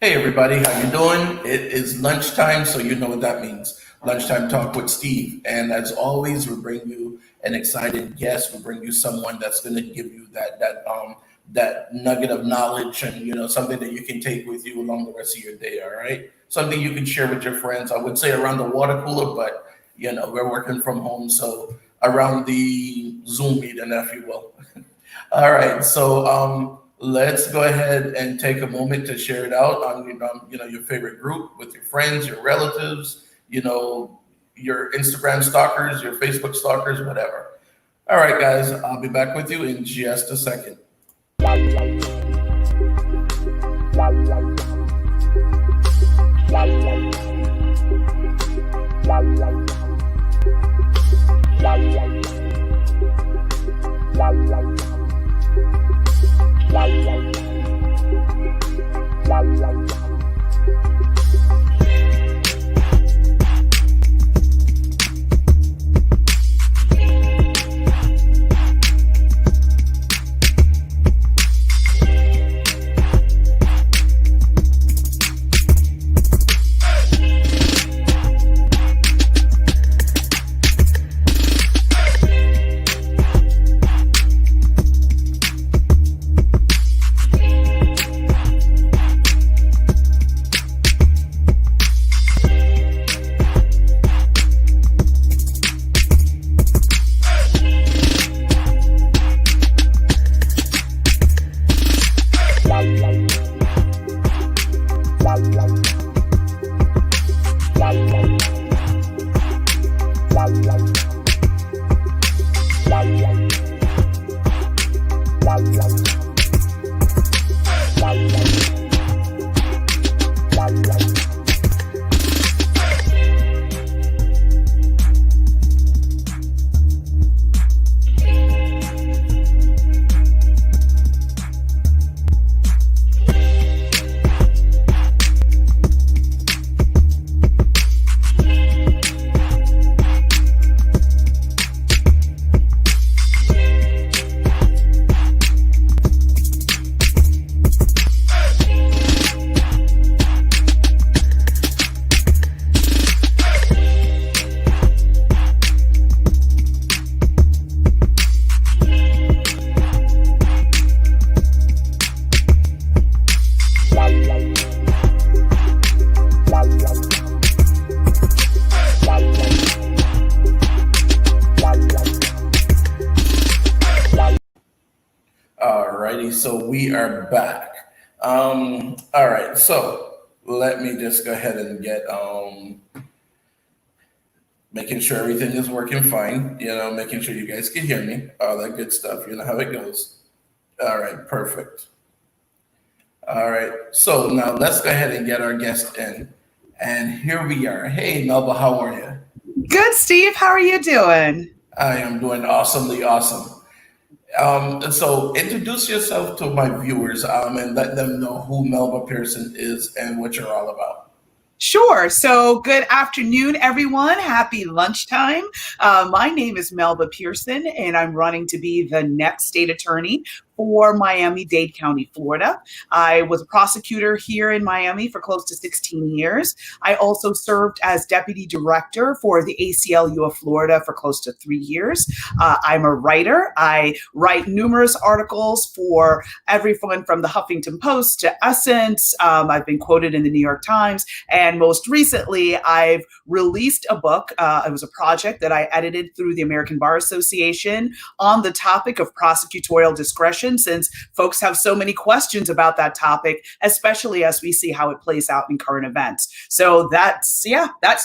Hey everybody, how you doing? It is lunchtime, so you know what that means. Lunchtime talk with Steve. And as always, we bring you an excited guest. We bring you someone that's going to give you that nugget of knowledge and something that you can take with you along the rest of your day. All right, something you can share with your friends. I would say around the water cooler, but we're working from home, so around the Zoom meeting, if you will. All right, so let's go ahead and take a moment to share it out on your favorite group with your friends, your relatives, your Instagram stalkers, your Facebook stalkers, whatever. All right, guys, I'll be back with you in just a second. Alrighty, so we are back. All right, so let me just go ahead and get making sure everything is working fine. Making sure you guys can hear me, all that good stuff. You know how it goes. All right, perfect. All right, so now let's go ahead and get our guest in, and here we are. Hey, Melba, how are you? Good, Steve. How are you doing? I am doing awesomely awesome. So introduce yourself to my viewers and let them know who Melba Pearson is and what you're all about. Sure. So, good afternoon, everyone. Happy lunchtime. My name is Melba Pearson, and I'm running to be the next state attorney for Miami-Dade County, Florida. I was a prosecutor here in Miami for close to 16 years. I also served as deputy director for the ACLU of Florida for close to 3 years. I'm a writer. I write numerous articles for everyone from the Huffington Post to Essence. I've been quoted in the New York Times. And most recently, I've released a book. It was a project that I edited through the American Bar Association on the topic of prosecutorial discretion, since folks have so many questions about that topic, especially as we see how it plays out in current events. So that's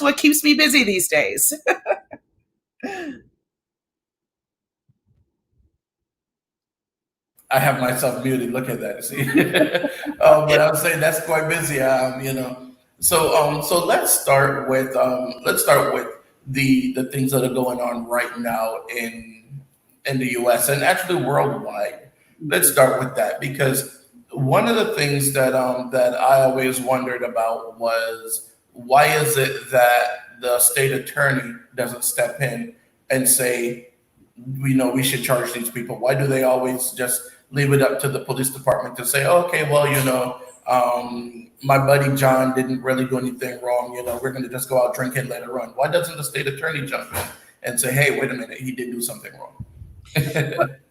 what keeps me busy these days. I have myself muted. Look at that. See, but I was saying that's quite busy. So let's start with the things that are going on right now in the U.S. and actually worldwide. Let's start with that because one of the things that I always wondered about was why is it that the state attorney doesn't step in and say, we know we should charge these people? Why do they always just leave it up to the police department to say, okay, well, My buddy John didn't really do anything wrong. We're going to just go out drinking later on. Why doesn't the state attorney jump in and say, hey, wait a minute, he did do something wrong?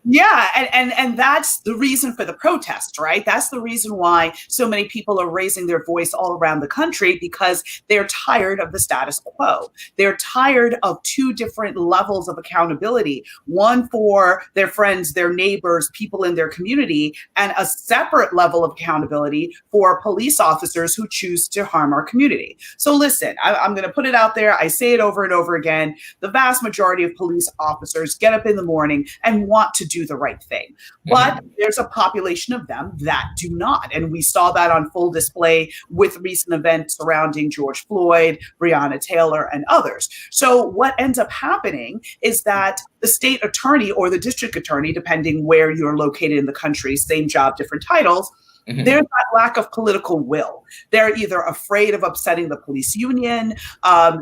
Yeah, and that's the reason for the protest, right? That's the reason why so many people are raising their voice all around the country, because they're tired of the status quo. They're tired of two different levels of accountability, one for their friends, their neighbors, people in their community, and a separate level of accountability for police officers who choose to harm our community. So listen, I'm going to put it out there. I say it over and over again. The vast majority of police officers get up in the morning and want to do the right thing. But there's a population of them that do not. And we saw that on full display with recent events surrounding George Floyd, Breonna Taylor, and others. So what ends up happening is that the state attorney or the district attorney, depending where you're located in the country, same job, different titles, there's that lack of political will. They're either afraid of upsetting the police union.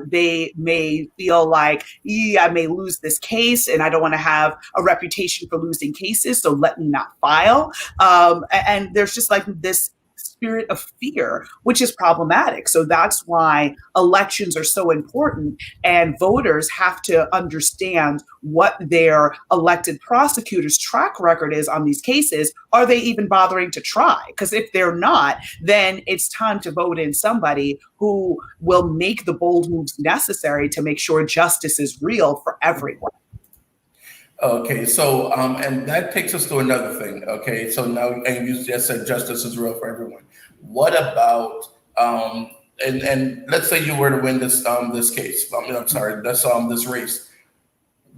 They may feel like, I may lose this case and I don't want to have a reputation for losing cases, so let me not file. And there's just like this spirit of fear, which is problematic. So that's why elections are so important, and voters have to understand what their elected prosecutor's track record is on these cases. Are they even bothering to try? Because if they're not, then it's time to vote in somebody who will make the bold moves necessary to make sure justice is real for everyone. Okay, so and that takes us to another thing. Okay, so now, and you just said justice is real for everyone. What about and let's say you were to win this case. I'm sorry, this race.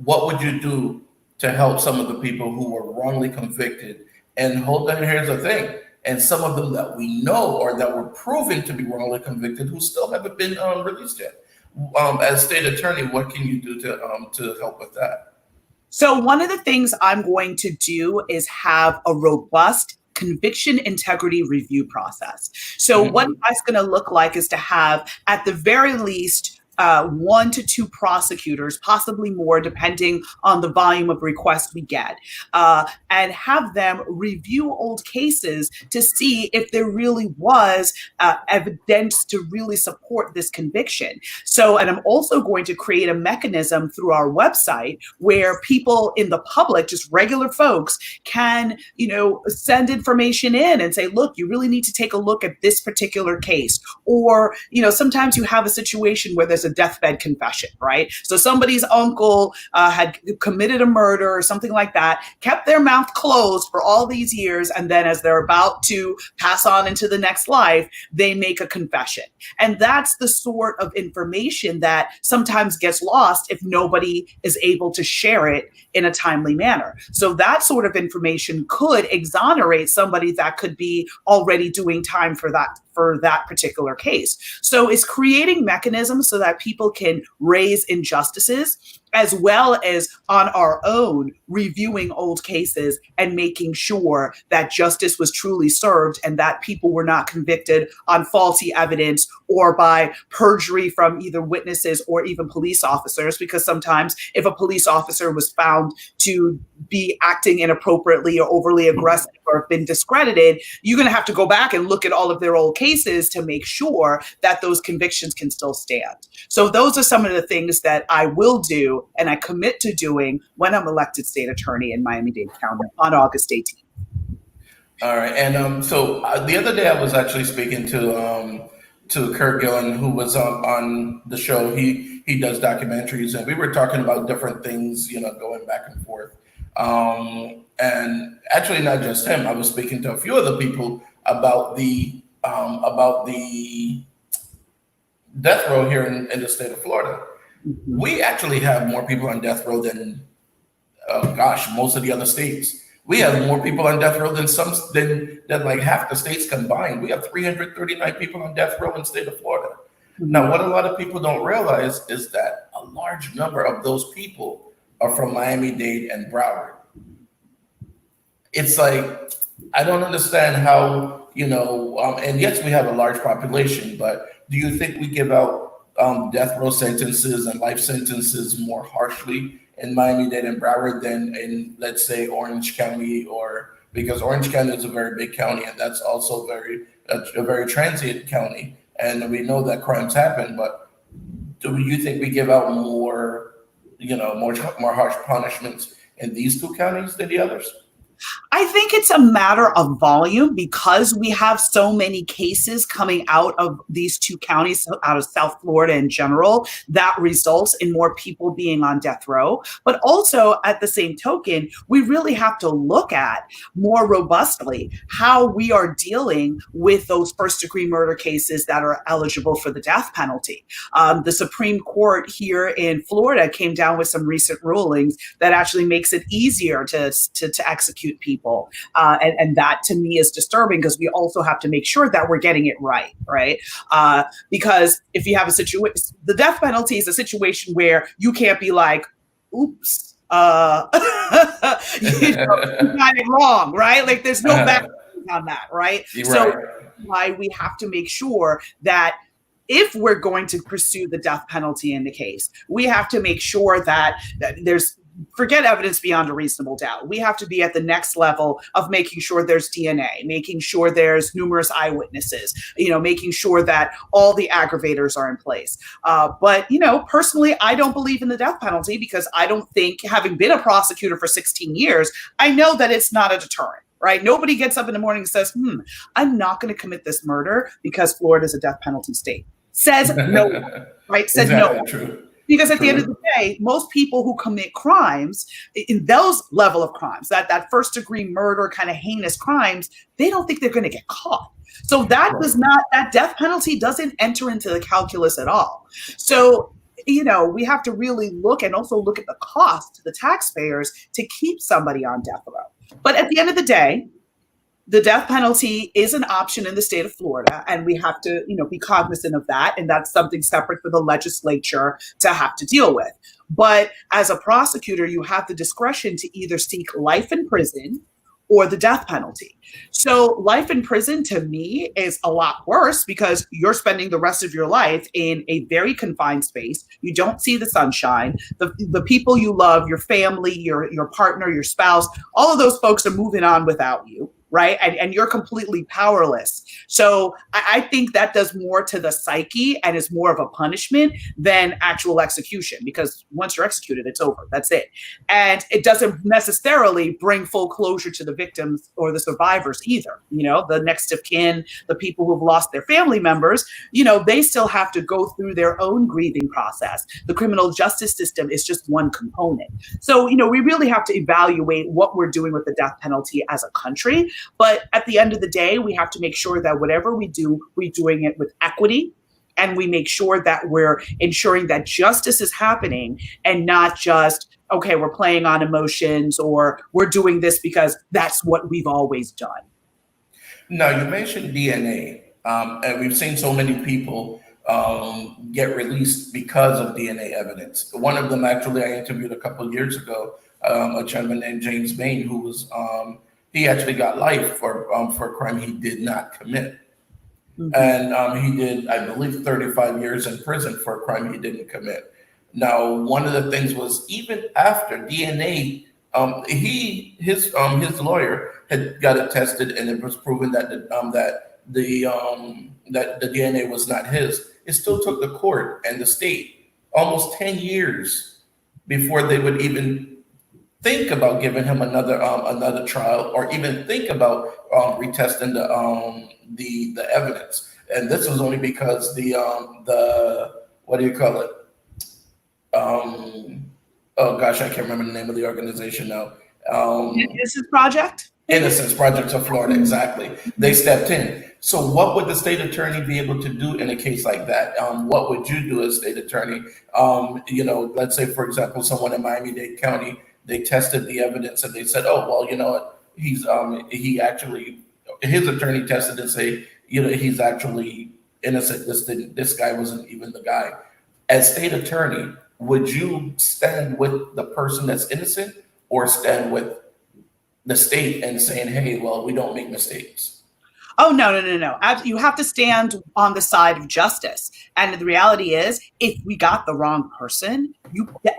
What would you do to help some of the people who were wrongly convicted? And hold on, here's the thing. And some of them that we know or that were proven to be wrongly convicted who still haven't been released yet. As state attorney, what can you do to help with that? So one of the things I'm going to do is have a robust conviction integrity review process. So what that's going to look like is to have, at the very least, 1 to 2 prosecutors, possibly more, depending on the volume of requests we get, and have them review old cases to see if there really was evidence to really support this conviction. So, and I'm also going to create a mechanism through our website where people in the public, just regular folks, can, send information in and say, look, you really need to take a look at this particular case. Or, sometimes you have a situation where there's a deathbed confession, right? So somebody's uncle had committed a murder or something like that, kept their mouth closed for all these years, and then as they're about to pass on into the next life, they make a confession. And that's the sort of information that sometimes gets lost if nobody is able to share it in a timely manner. So that sort of information could exonerate somebody that could be already doing time for that particular case. So it's creating mechanisms so that people can raise injustices, as well as on our own reviewing old cases and making sure that justice was truly served and that people were not convicted on faulty evidence or by perjury from either witnesses or even police officers. Because sometimes if a police officer was found to be acting inappropriately or overly aggressive or been discredited, you're going to have to go back and look at all of their old cases to make sure that those convictions can still stand. So those are some of the things that I will do and I commit to doing when I'm elected state attorney in Miami-Dade County on August 18th. All right, and so the other day I was actually speaking to Kurt Gillen, who was on the show. He does documentaries, and we were talking about different things, going back and forth. And actually, not just him. I was speaking to a few other people about the death row here in the state of Florida. We actually have more people on death row than, most of the other states. We have more people on death row than like half the states combined. We have 339 people on death row in the state of Florida. Now, what a lot of people don't realize is that a large number of those people are from Miami-Dade and Broward. It's like, I don't understand how, and yes, we have a large population, but do you think we give out death row sentences and life sentences more harshly in Miami-Dade and Broward than in, let's say, Orange County? Or because Orange County is a very big county, and that's also a very transient county, and we know that crimes happen. But do you think we give out more, more harsh punishments in these two counties than the others? I think it's a matter of volume because we have so many cases coming out of these two counties, out of South Florida in general, that results in more people being on death row. But also, at the same token, we really have to look at more robustly how we are dealing with those first degree murder cases that are eligible for the death penalty. The Supreme Court here in Florida came down with some recent rulings that actually makes it easier to execute people. And that to me is disturbing because we also have to make sure that we're getting it right? Because if you have a situation, the death penalty is a situation where you can't be like, oops, you got it wrong, right? Like there's no back on that, right? You're so right. why we have to make sure that if we're going to pursue the death penalty in the case, we have to make sure that there's forget evidence beyond a reasonable doubt. We have to be at the next level of making sure there's DNA, making sure there's numerous eyewitnesses, making sure that all the aggravators are in place. But personally, I don't believe in the death penalty because I don't think, having been a prosecutor for 16 years, I know that it's not a deterrent. Right? Nobody gets up in the morning and says, I'm not going to commit this murder because Florida is a death penalty state. Says no one, right? Said exactly, no one. True. Because at True. the end of the day, most people who commit crimes, in those level of crimes, that first degree murder kind of heinous crimes, they don't think they're going to get caught. So that that death penalty doesn't enter into the calculus at all. So, we have to really look and also look at the cost to the taxpayers to keep somebody on death row. But at the end of the day, the death penalty is an option in the state of Florida, and we have to, be cognizant of that. And that's something separate for the legislature to have to deal with. But as a prosecutor, you have the discretion to either seek life in prison or the death penalty. So life in prison to me is a lot worse because you're spending the rest of your life in a very confined space. You don't see the sunshine. The people you love, your family, your partner, your spouse, all of those folks are moving on without you. Right. And you're completely powerless. So I think that does more to the psyche and is more of a punishment than actual execution, because once you're executed, it's over. That's it. And it doesn't necessarily bring full closure to the victims or the survivors either. The next of kin, the people who've lost their family members, they still have to go through their own grieving process. The criminal justice system is just one component. So, we really have to evaluate what we're doing with the death penalty as a country. But at the end of the day, we have to make sure that whatever we do, we're doing it with equity. And we make sure that we're ensuring that justice is happening and not just, okay, we're playing on emotions or we're doing this because that's what we've always done. Now, you mentioned DNA, and we've seen so many people get released because of DNA evidence. One of them, actually, I interviewed a couple of years ago, a gentleman named James Bain, who was he actually got life for a crime he did not commit. Mm-hmm. And he did, I believe, 35 years in prison for a crime he didn't commit. Now, one of the things was, even after DNA, his lawyer had got it tested, and it was proven that the DNA was not his. It still took the court and the state almost 10 years before they would even think about giving him another trial, or even think about retesting the evidence. And this was only because the what do you call it? Oh gosh, I can't remember the name of the organization now. Innocence Project? Innocence Project of Florida, exactly. They stepped in. So what would the state attorney be able to do in a case like that? What would you do as state attorney? Let's say, for example, someone in Miami-Dade County, they tested the evidence and they said, oh, well, you know what? His attorney tested and say, he's actually innocent. This guy wasn't even the guy. As state attorney, would you stand with the person that's innocent or stand with the state and saying, hey, well, we don't make mistakes? Oh, no, no, no, no. You have to stand on the side of justice. And the reality is, if we got the wrong person,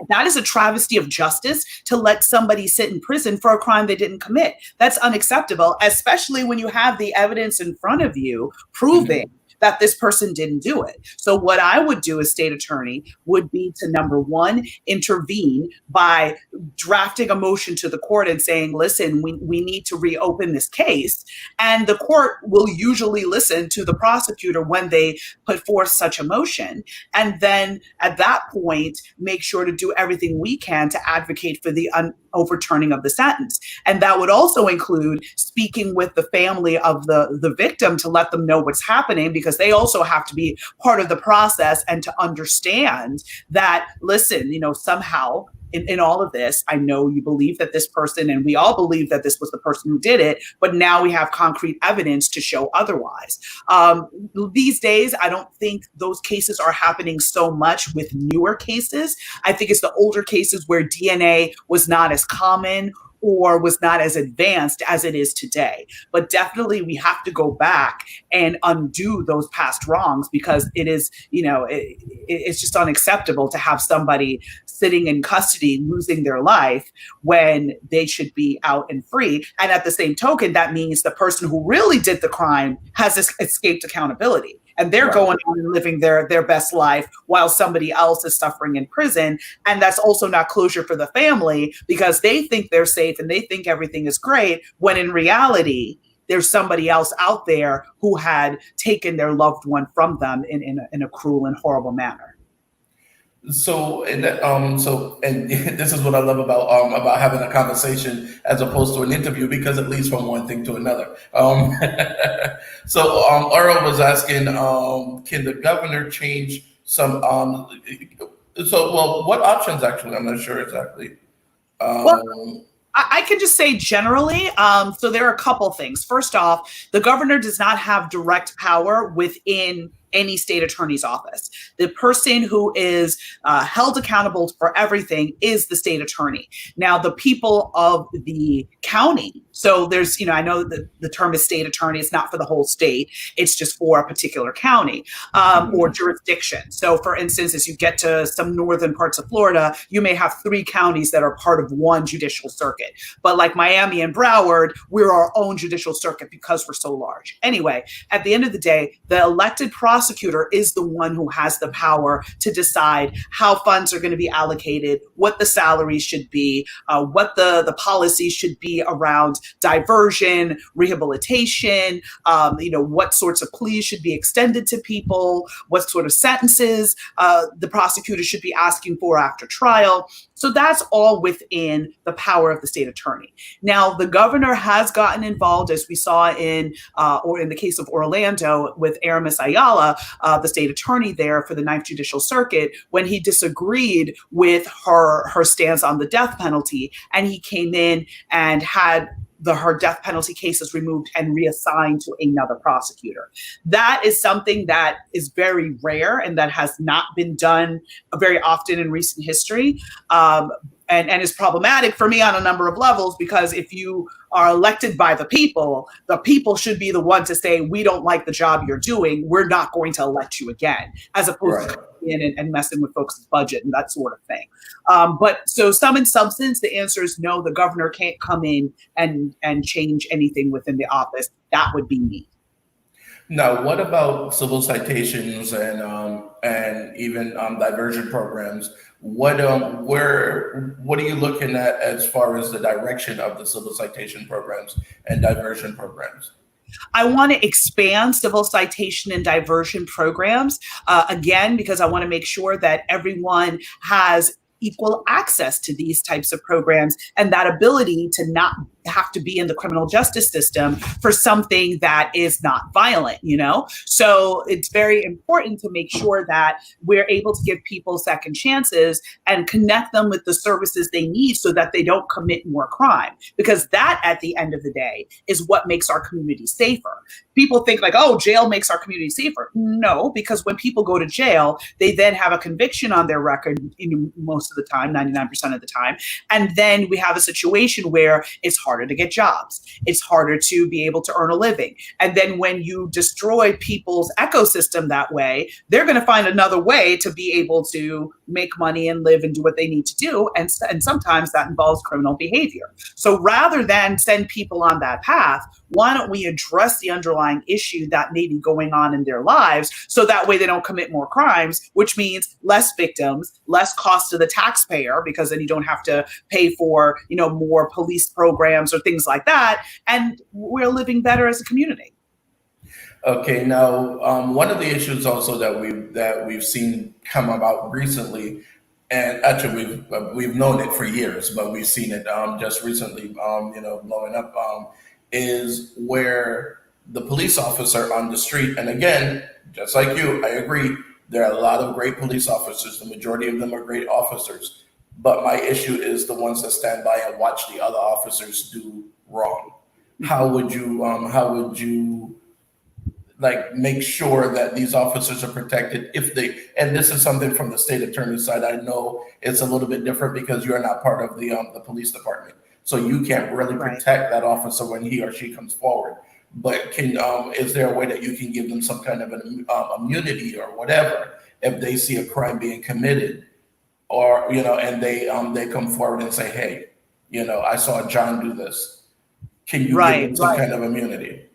that is a travesty of justice to let somebody sit in prison for a crime they didn't commit. That's unacceptable, especially when you have the evidence in front of you proving that this person didn't do it. So what I would do as state attorney would be to, number one, intervene by drafting a motion to the court and saying, listen, we need to reopen this case. And the court will usually listen to the prosecutor when they put forth such a motion. And then at that point, make sure to do everything we can to advocate for the overturning of the sentence. And that would also include speaking with the family of the victim to let them know what's happening, because they also have to be part of the process and to understand that, listen, somehow in all of this, I know you believe that this person, and we all believe that this was the person who did it, but now we have concrete evidence to show otherwise. These days, I don't think those cases are happening so much with newer cases. I think it's the older cases where DNA was not as common or was not as advanced as it is today. But definitely we have to go back and undo those past wrongs, because it is, it's just unacceptable to have somebody sitting in custody losing their life when they should be out and free. And at the same token, that means the person who really did the crime has escaped accountability. And they're going on and living their best life while somebody else is suffering in prison. And that's also not closure for the family, because they think they're safe and they think everything is great, when in reality, there's somebody else out there who had taken their loved one from them in a cruel and horrible manner. So and this is what I love about having a conversation as opposed to an interview, because it leads from one thing to another. Earl was asking, can the governor change some? What options actually? I'm not sure exactly. Well, I can just say generally, so there are a couple things. First off, the governor does not have direct power within any state attorney's office. The person who is held accountable for everything is the state attorney. Now, the people of the county, so there's, I know that the term is state attorney, it's not for the whole state, it's just for a particular county or jurisdiction. So for instance, as you get to some northern parts of Florida, you may have 3 counties that are part of one judicial circuit. But like Miami and Broward, we're our own judicial circuit because we're so large. Anyway, at the end of the day, the elected prosecutor is the one who has the power to decide how funds are going to be allocated, what the salaries should be, what the policies should be around diversion, rehabilitation, what sorts of pleas should be extended to people, what sort of sentences the prosecutor should be asking for after trial. So that's all within the power of the state attorney. Now, the governor has gotten involved, as we saw in the case of Orlando with Aramis Ayala, the state attorney there for the Ninth Judicial Circuit, when he disagreed with her stance on the death penalty, and he came in and had her death penalty cases removed and reassigned to another prosecutor. That is something that is very rare and that has not been done very often in recent history. And is problematic for me on a number of levels, because if you are elected by the people should be the one to say, we don't like the job you're doing, we're not going to elect you again, as opposed to coming in and messing with folks' budget and that sort of thing. But so sum and substance, the answer is no, the governor can't come in and change anything within the office. That would be me. Now, what about civil citations and even diversion programs? What are you looking at as far as the direction of the civil citation programs and diversion programs? I want to expand civil citation and diversion programs, again, because I want to make sure that everyone has equal access to these types of programs and that ability to not have to be in the criminal justice system for something that is not violent, So it's very important to make sure that we're able to give people second chances and connect them with the services they need so that they don't commit more crime. Because that, at the end of the day, is what makes our community safer. People think like, oh, jail makes our community safer. No, because when people go to jail, they then have a conviction on their record, most of the time, 99% of the time. And then we have a situation where it's hard harder to get jobs. It's harder to be able to earn a living. And then when you destroy people's ecosystem that way, they're going to find another way to be able to make money and live and do what they need to do. And sometimes that involves criminal behavior. So rather than send people on that path, why don't we address the underlying issue that may be going on in their lives so that way they don't commit more crimes, which means less victims, less cost to the taxpayer, because then you don't have to pay for, more police programs or things like that. And we're living better as a community. Okay, now one of the issues also that we've seen come about recently, and actually we've known it for years, but we've seen it just recently, blowing up, is where the police officer on the street, and again, just like you, I agree, there are a lot of great police officers. The majority of them are great officers, but my issue is the ones that stand by and watch the other officers do wrong. How would you like make sure that these officers are protected and this is something from the state attorney's side. I know it's a little bit different because you're not part of the police department. So you can't really protect that officer when he or she comes forward. But is there a way that you can give them some kind of an immunity or whatever if they see a crime being committed, or and they come forward and say, hey, I saw John do this. Can you give them some kind of immunity?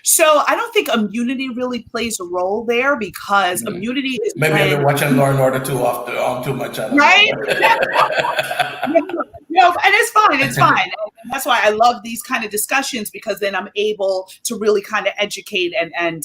So I don't think immunity really plays a role there, because immunity is maybe I've been watching Law and Order too much. Right? And it's fine. It's fine. And that's why I love these kind of discussions, because then I'm able to really kind of educate and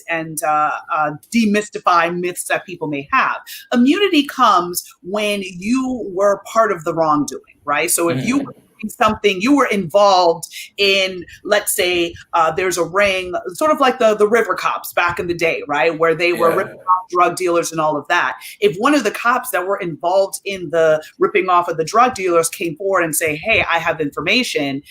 demystify myths that people may have. Immunity comes when you were part of the wrongdoing, right? So if you something you were involved in, let's say there's a ring, sort of like the river cops back in the day, right, where they were ripping off drug dealers and all of that. If one of the cops that were involved in the ripping off of the drug dealers came forward and say, hey, I have information,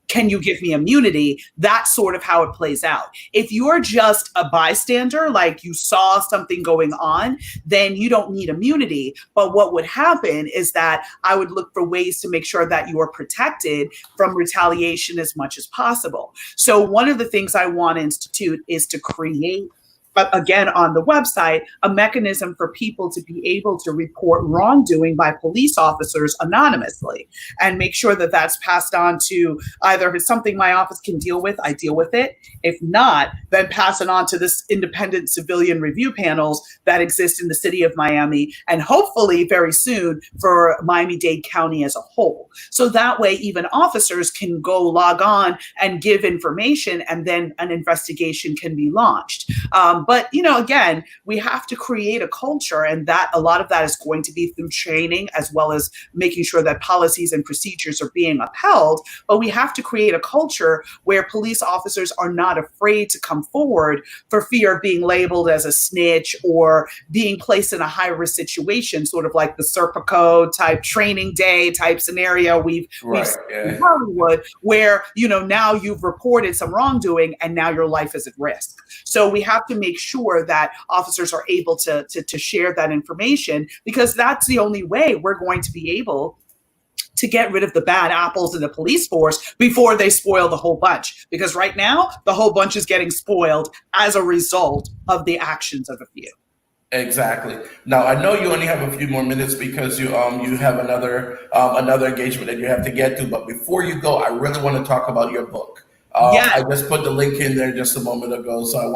can you give me immunity? That's sort of how it plays out. If you're just a bystander, like you saw something going on, then you don't need immunity. But what would happen is that I would look for ways to make sure that you are protected from retaliation as much as possible. So one of the things I want to institute is to create, again, on the website, a mechanism for people to be able to report wrongdoing by police officers anonymously, and make sure that that's passed on to either if it's something my office can deal with, I deal with it. If not, then pass it on to this independent civilian review panels that exist in the city of Miami, and hopefully very soon for Miami-Dade County as a whole. So that way, even officers can go log on and give information, and then an investigation can be launched. But, again, we have to create a culture, and that a lot of that is going to be through training, as well as making sure that policies and procedures are being upheld. But we have to create a culture where police officers are not afraid to come forward for fear of being labeled as a snitch or being placed in a high-risk situation, sort of like the Serpico type training day type scenario we've seen in Hollywood, where, now you've reported some wrongdoing and now your life is at risk. So we have to make sure that officers are able to share that information, because that's the only way we're going to be able to get rid of the bad apples in the police force before they spoil the whole bunch. Because right now, the whole bunch is getting spoiled as a result of the actions of a few. Exactly. Now I know you only have a few more minutes because you have another engagement that you have to get to. But before you go, I really want to talk about your book. I just put the link in there just a moment ago, so I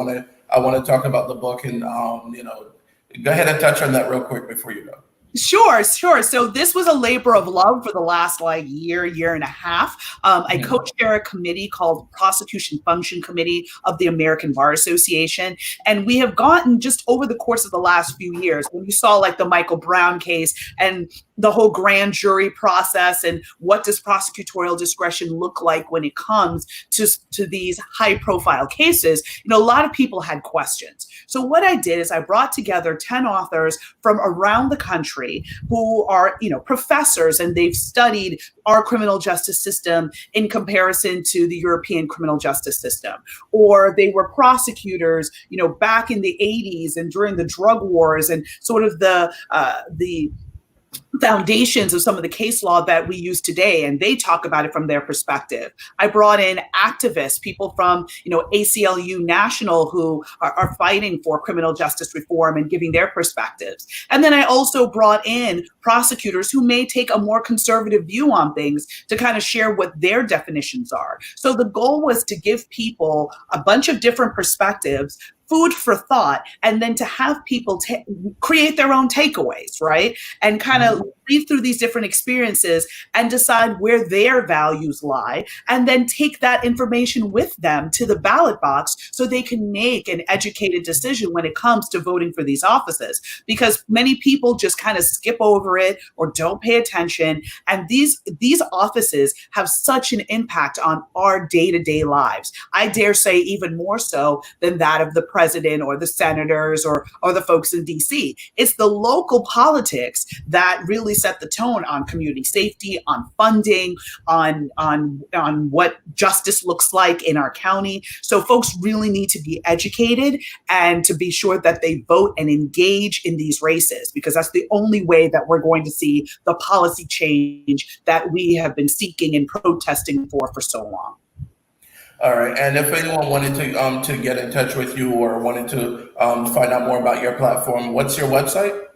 want to talk about the book, and go ahead and touch on that real quick before you go. Sure. So this was a labor of love for the last year and a half. I co-chair a committee called Prosecution Function Committee of the American Bar Association. And we have gotten, just over the course of the last few years, when you saw like the Michael Brown case and the whole grand jury process, and what does prosecutorial discretion look like when it comes to these high profile cases, a lot of people had questions. So what I did is I brought together 10 authors from around the country who are, professors, and they've studied our criminal justice system in comparison to the European criminal justice system, or they were prosecutors, back in the 80s and during the drug wars, and sort of the foundations of some of the case law that we use today, and they talk about it from their perspective. I brought in activists, people from ACLU National, who are fighting for criminal justice reform and giving their perspectives. And then I also brought in prosecutors who may take a more conservative view on things to kind of share what their definitions are. So the goal was to give people a bunch of different perspectives, food for thought, and then to have people create their own takeaways, right? And kind of read through these different experiences and decide where their values lie, and then take that information with them to the ballot box so they can make an educated decision when it comes to voting for these offices. Because many people just kind of skip over it or don't pay attention. And these offices have such an impact on our day-to-day lives. I dare say even more so than that of the president or the senators or the folks in DC. It's the local politics that really set the tone on community safety, on funding, on what justice looks like in our county. So folks really need to be educated and to be sure that they vote and engage in these races, because that's the only way that we're going to see the policy change that we have been seeking and protesting for so long. All right, and if anyone wanted to get in touch with you or wanted to find out more about your platform, what's your website?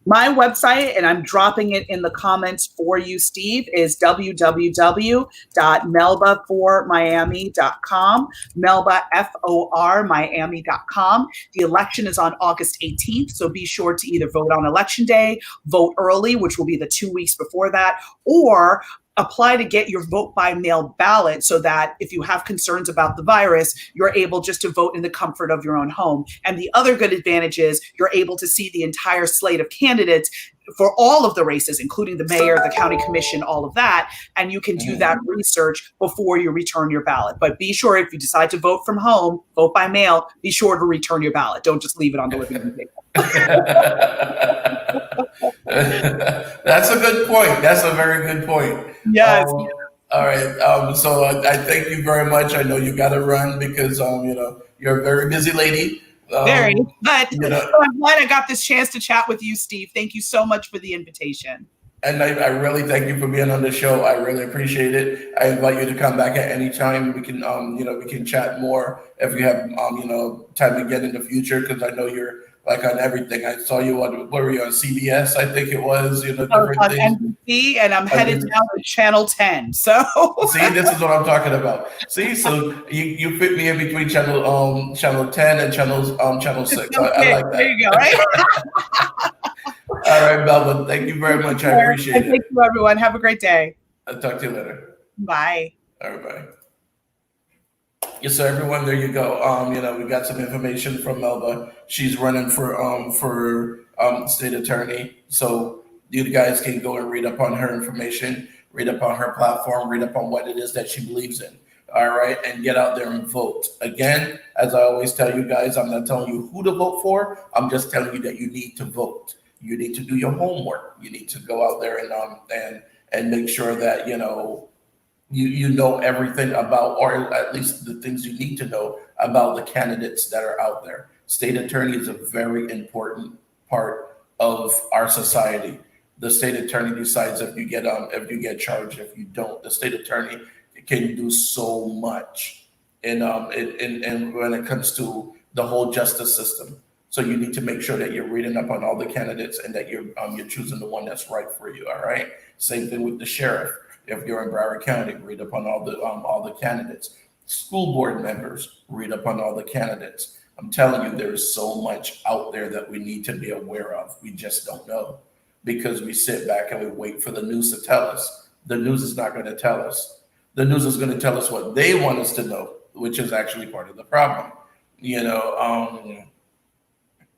My website, and I'm dropping it in the comments for you, Steve, is www.melbaformiami.com, Melba, F-O-R, Miami.com. The election is on August 18th, so be sure to either vote on election day, vote early, which will be the 2 weeks before that, or apply to get your vote by mail ballot so that if you have concerns about the virus, you're able just to vote in the comfort of your own home. And the other good advantage is you're able to see the entire slate of candidates for all of the races, including the mayor, the county commission, all of that. And you can do that research before you return your ballot. But be sure, if you decide to vote from home, vote by mail, be sure to return your ballot. Don't just leave it on the living room table. That's a good point. That's a very good point. Yes. All right. So I thank you very much. I know you got to run because you're a very busy lady. Very. But I'm glad I got this chance to chat with you, Steve. Thank you so much for the invitation. And I really thank you for being on the show. I really appreciate it. I invite you to come back at any time. We can we can chat more if you have time again in the future, because I know you're like on everything. I saw you on, where were you on CBS? I think it was, different on things. NBC, and I'm headed down to Channel 10. So see, this is what I'm talking about. See, so you fit me in between channel 10 and channel 6. I like that. There you go. Right. All right, Melba. Thank you very much. I appreciate it. Thank you, everyone. Have a great day. I'll talk to you later. Bye. All right, bye. Yes, so everyone, there you go. We got some information from Melba. She's running for state attorney. So you guys can go and read up on her information, read up on her platform, read up on what it is that she believes in. All right, and get out there and vote. Again, as I always tell you guys, I'm not telling you who to vote for. I'm just telling you that you need to vote. You need to do your homework. You need to go out there and make sure that you know everything about, or at least the things you need to know about the candidates that are out there. State attorney is a very important part of our society. The state attorney decides if you get charged. If you don't, the state attorney can do so much in when it comes to the whole justice system. So you need to make sure that you're reading up on all the candidates and that you're choosing the one that's right for you. All right. Same thing with the sheriff. If you're in Broward County, read up on all the candidates. School board members, read up on all the candidates. I'm telling you, there's so much out there that we need to be aware of. We just don't know, because we sit back and we wait for the news to tell us. The news is not going to tell us. The news is going to tell us what they want us to know, which is actually part of the problem.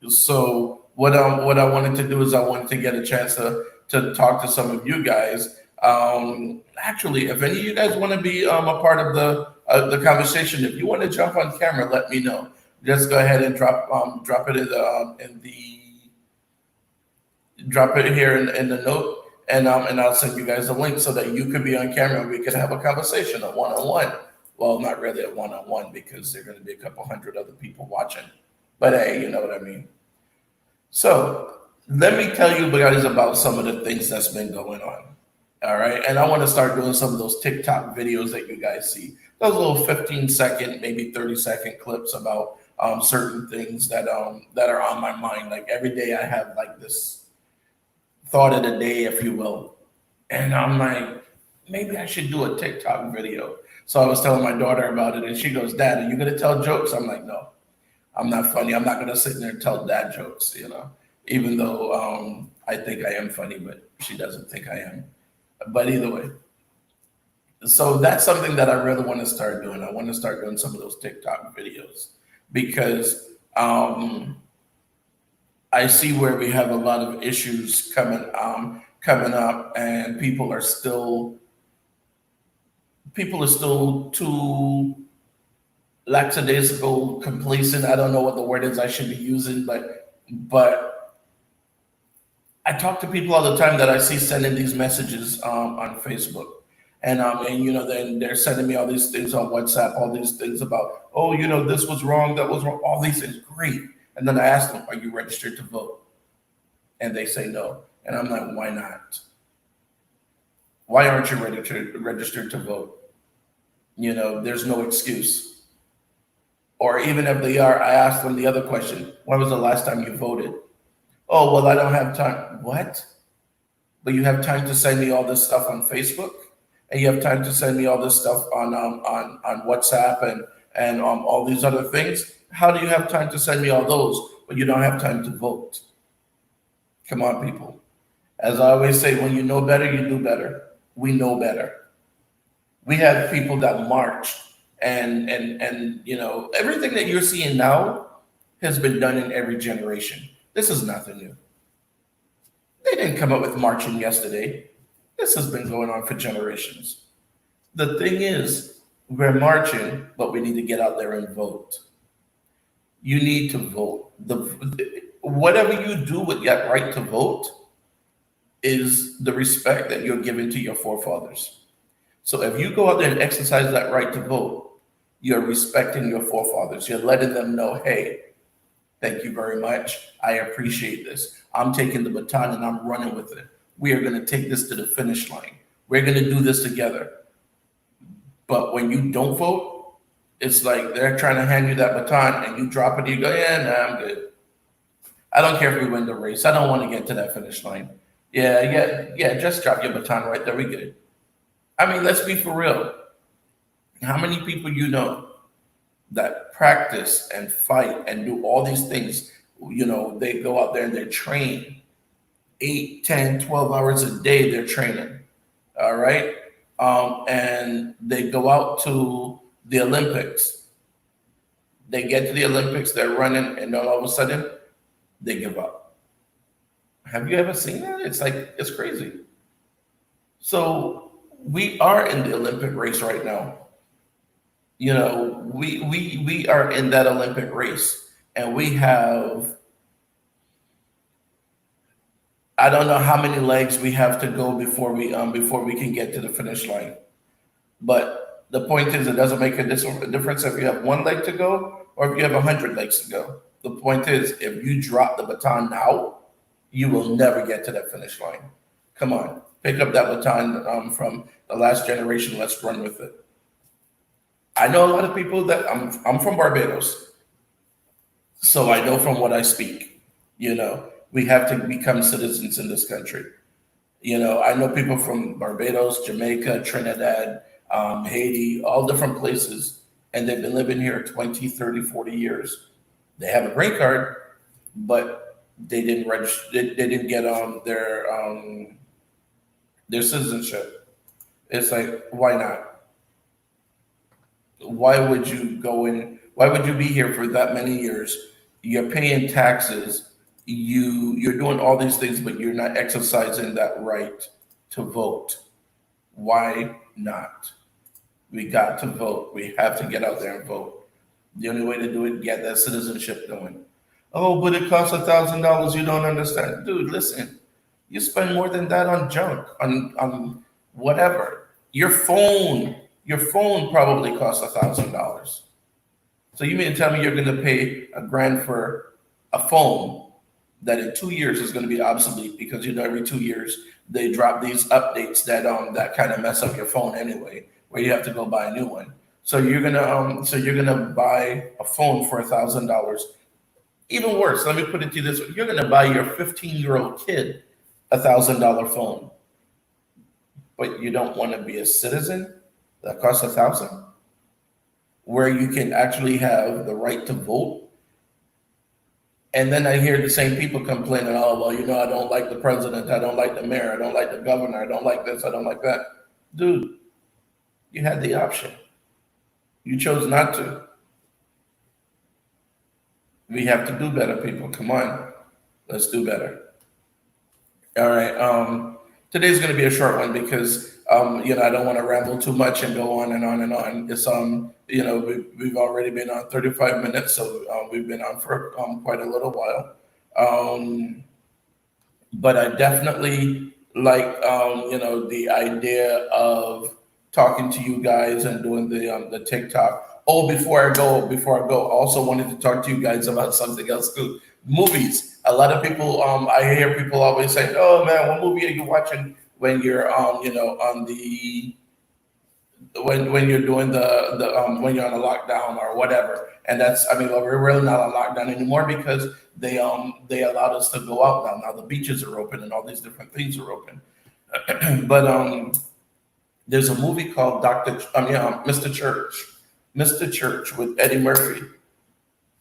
So what I wanted to do is I wanted to get a chance to talk to some of you guys. Actually, if any of you guys want to be a part of the conversation, if you want to jump on camera, let me know. Just go ahead and drop it drop it here in the note, and I'll send you guys a link so that you could be on camera and we could have a conversation, a one-on-one. Well, not really a one-on-one, because there are going to be a couple hundred other people watching. But hey, you know what I mean. So let me tell you guys about some of the things that's been going on. All right. And I want to start doing some of those TikTok videos that you guys see. Those little 15-second, maybe 30-second clips about certain things that are on my mind. Like every day I have like this thought of the day, if you will. And I'm like, maybe I should do a TikTok video. So I was telling my daughter about it, and she goes, Dad, are you going to tell jokes? I'm like, no, I'm not funny. I'm not going to sit there and tell dad jokes, even though I think I am funny, but she doesn't think I am. But either way, so that's something that I really want to start doing. I want to start doing some of those TikTok videos because I see where we have a lot of issues coming up, and people are still too lackadaisical, complacent. I don't know what the word is I should be using, but I talk to people all the time that I see sending these messages on Facebook, and then they're sending me all these things on WhatsApp, all these things about, oh, this was wrong, that was wrong, all these things, great. And then I ask them, are you registered to vote? And they say no, and I'm like, why not? Why aren't you registered to vote? There's no excuse. Or even if they are, I ask them the other question: when was the last time you voted? Oh, well, I don't have time. What? But you have time to send me all this stuff on Facebook, and you have time to send me all this stuff on WhatsApp and all these other things. How do you have time to send me all those, but you don't have time to vote? Come on, people. As I always say, when you know better, you do better. We know better. We had people that marched, and everything that you're seeing now has been done in every generation. This is nothing new. They didn't come up with marching yesterday. This has been going on for generations. The thing is, we're marching, but we need to get out there and vote. You need to vote. Whatever you do with that right to vote is the respect that you're giving to your forefathers. So if you go out there and exercise that right to vote, you're respecting your forefathers. You're letting them know, hey, thank you very much. I appreciate this. I'm taking the baton and I'm running with it. We are going to take this to the finish line. We're going to do this together. But when you don't vote, it's like they're trying to hand you that baton and you drop it and you go, yeah, nah, I'm good. I don't care if we win the race. I don't want to get to that finish line. Yeah, just drop your baton right there. We good. I mean, let's be for real. How many people you know that practice and fight and do all these things? They go out there and they train 8, 10, 12 hours a day. They're training. All right. And they go out to the Olympics. They get to the Olympics, they're running, and then all of a sudden they give up. Have you ever seen that? It's crazy. So we are in the Olympic race right now. We are in that Olympic race, and we have, I don't know how many legs we have to go before we can get to the finish line. But the point is, it doesn't make a difference if you have one leg to go or if you have 100 legs to go. The point is, if you drop the baton now, you will never get to that finish line. Come on, pick up that baton from the last generation. Let's run with it. I know a lot of people that I'm from Barbados, so I know from what I speak. We have to become citizens in this country. I know people from Barbados, Jamaica, Trinidad, Haiti, all different places, and they've been living here 20, 30, 40 years. They have a green card, but they didn't register. They didn't get their citizenship. It's like, why not? Why would you go in? Why would you be here for that many years? You're paying taxes. You're doing all these things, but you're not exercising that right to vote. Why not? We got to vote. We have to get out there and vote. The only way to do it, get that citizenship going. Oh, but it costs $1,000. You don't understand. Dude, listen. You spend more than that on junk, on whatever. Your phone probably costs $1,000. So you mean to tell me you're going to pay $1,000 for a phone, that in 2 years is going to be obsolete because every 2 years they drop these updates that kind of mess up your phone anyway, where you have to go buy a new one. So you're gonna buy a phone for $1,000. Even worse, let me put it to you this way: you're gonna buy your 15-year-old kid $1,000 phone, but you don't want to be a citizen that costs 1,000, where you can actually have the right to vote. And then I hear the same people complaining, oh, well, I don't like the president, I don't like the mayor, I don't like the governor, I don't like this, I don't like that. Dude, you had the option. You chose not to. We have to do better, people. Come on. Let's do better. All right. Today's going to be a short one because I don't want to ramble too much and go on and on and on. It's we've already been on 35 minutes, so we've been on for quite a little while. Um, but I definitely like the idea of talking to you guys and doing the TikTok. Oh, before I go, also wanted to talk to you guys about something else too. Movies. A lot of people, I hear people always say, "Oh man, what movie are you watching when you're on the when you're doing the when you're on a lockdown or whatever?" And that's, I mean, well, we're really not on lockdown anymore because they allowed us to go out now. Now the beaches are open and all these different things are open. But there's a movie called Mr. Church, Mr. Church with Eddie Murphy.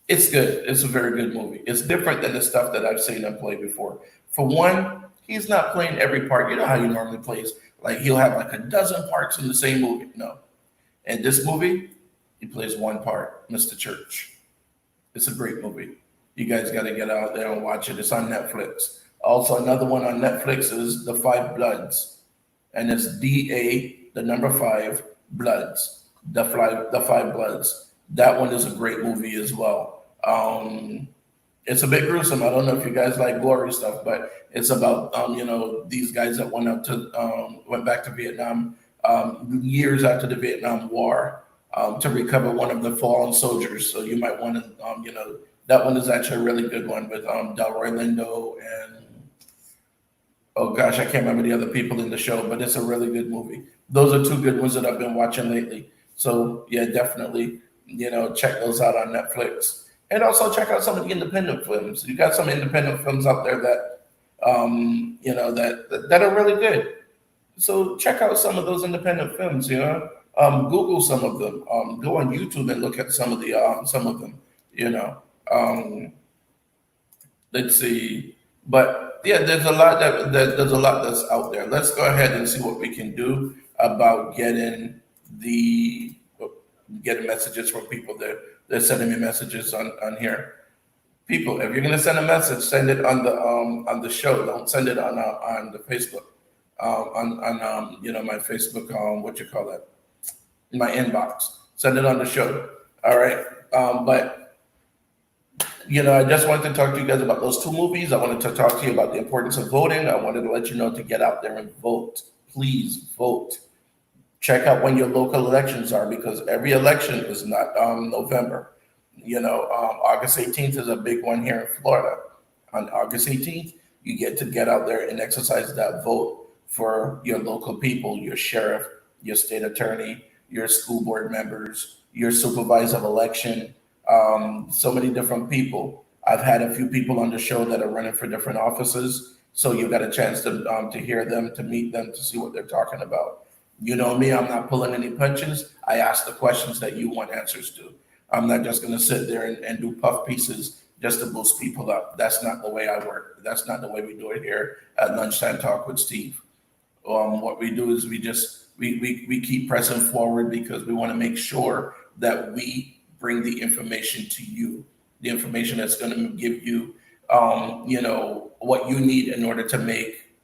It's good. It's a very good movie. It's different than the stuff that I've seen him play before. For one, he's not playing every part. You know how he normally plays. Like he'll have like a dozen parts in the same movie. No. In this movie, he plays one part, Mr. Church. It's a great movie. You guys got to get out there and watch it. It's on Netflix. Also, another one on Netflix is The Five Bloods, and it's DA, the number five, Bloods, the five Bloods. That one is a great movie as well. It's a bit gruesome. I don't know if you guys like gory stuff, but it's about these guys that went back to Vietnam years after the Vietnam War to recover one of the fallen soldiers. So you might want to that one is actually a really good one with Delroy Lindo and oh gosh, I can't remember the other people in the show, but it's a really good movie. Those are two good ones that I've been watching lately. So yeah, definitely check those out on Netflix. And also check out some of the independent films. You got some independent films out there that that are really good. So check out some of those independent films. Google some of them. Go on YouTube and look at some of them. Um, let's see. But yeah, there's a lot there's a lot that's out there. Let's go ahead and see what we can do about getting messages from people. They're sending me messages on here. People, if you're gonna send a message, send it on the show. Don't send it on the Facebook, on my Facebook, what you call that, my inbox. Send it on the show. All right. But I just wanted to talk to you guys about those two movies. I wanted to talk to you about the importance of voting. I wanted to let you know to get out there and vote. Please vote. Check out when your local elections are because every election is not November. August 18th is a big one here in Florida. On August 18th, you get out there and exercise that vote for your local people, your sheriff, your state attorney, your school board members, your supervisor of election, so many different people. I've had a few people on the show that are running for different offices, so you got a chance to hear them, to meet them, to see what they're talking about. You know me, I'm not pulling any punches. I ask the questions that you want answers to. I'm not just going to sit there and do puff pieces just to boost people up. That's not the way I work. That's not the way we do it here at Lunchtime Talk with Steve. What we do is we keep pressing forward because we want to make sure that we bring the information to you, the information that's going to give you, what you need in order to make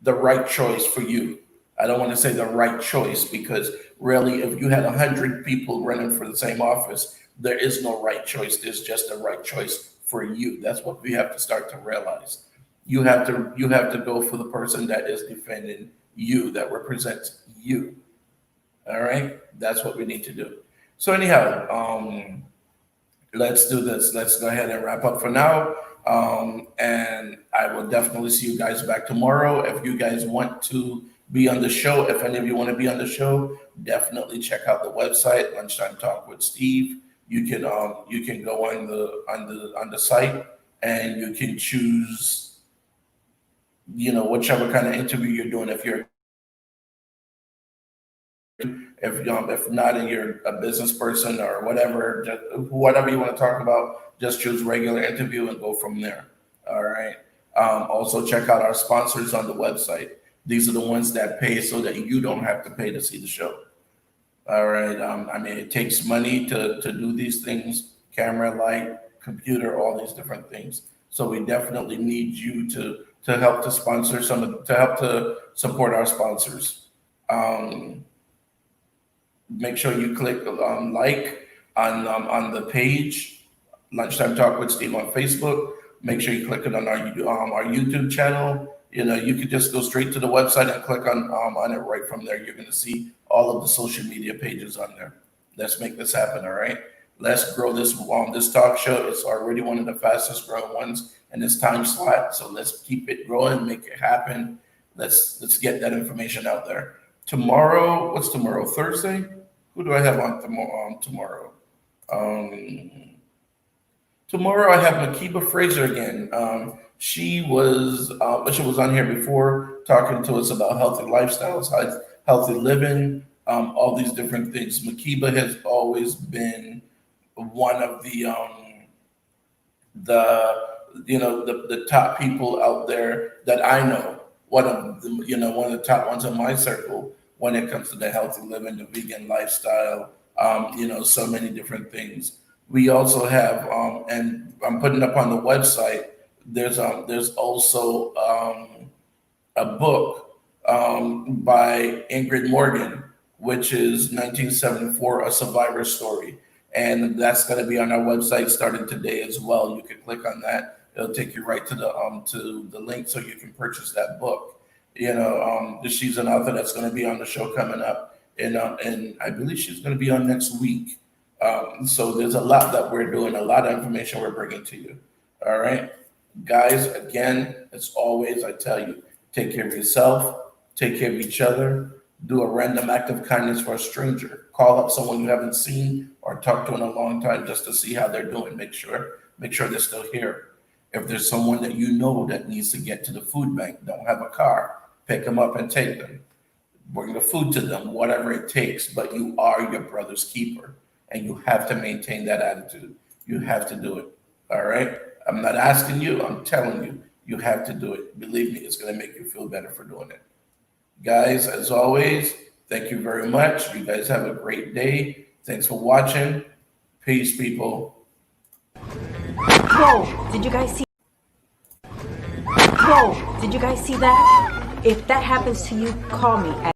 the right choice for you. I don't want to say the right choice because really, if you had 100 people running for the same office, there is no right choice. There's just a right choice for you. That's what we have to start to realize. You have to go for the person that is defending you, that represents you. All right, that's what we need to do. So anyhow, let's do this. Let's go ahead and wrap up for now. And I will definitely see you guys back tomorrow. If you guys want to be on the show, if any of you want to be on the show, definitely check out the website, Lunchtime Talk with Steve. You can go on the site and you can choose, whichever kind of interview you're doing. If not, and you're a business person or whatever, just whatever you want to talk about, just choose regular interview and go from there. All right. Also, check out our sponsors on the website. These are the ones that pay so that you don't have to pay to see the show. All right. I mean, it takes money to do these things: camera, light, computer, all these different things. So we definitely need you to help to sponsor to help to support our sponsors. Um, Make sure you click like on the page, Lunchtime Talk with Steve on Facebook. Make sure you click it on our YouTube channel. You could just go straight to the website and click on it right from there. You're going to see all of the social media pages on there. Let's make this happen. All right. Let's grow this talk show. It's already one of the fastest growing ones in this time slot. So let's keep it growing, make it happen. Let's get that information out there. Tomorrow, what's tomorrow? Thursday? Who do I have on tomorrow? Um, Tomorrow I have Makiba Fraser again. She was on here before talking to us about healthy lifestyles, healthy living, all these different things. Makiba has always been one of the top people out there that I know. One of the top ones in my circle when it comes to the healthy living, the vegan lifestyle, so many different things. We also have, and I'm putting up on the website. There's also a book by Ingrid Morgan, which is 1974, A Survivor Story, and that's going to be on our website starting today as well. You can click on that; it'll take you right to the link so you can purchase that book. She's an author that's going to be on the show coming up, and I believe she's going to be on next week. So there's a lot that we're doing, a lot of information we're bringing to you. All right, guys. Again, as always, I tell you, take care of yourself, take care of each other. Do a random act of kindness for a stranger. Call up someone you haven't seen or talked to in a long time just to see how they're doing. Make sure they're still here. If there's someone that you know that needs to get to the food bank, don't have a car, pick them up and take them. Bring the food to them, whatever it takes. But you are your brother's keeper, and you have to maintain that attitude. You have to do it. All right. I'm not asking you. I'm telling you. You have to do it. Believe me, it's going to make you feel better for doing it. Guys, as always, thank you very much. You guys have a great day. Thanks for watching. Peace, people. Whoa, did you guys see? Whoa, did you guys see that? If that happens to you, call me at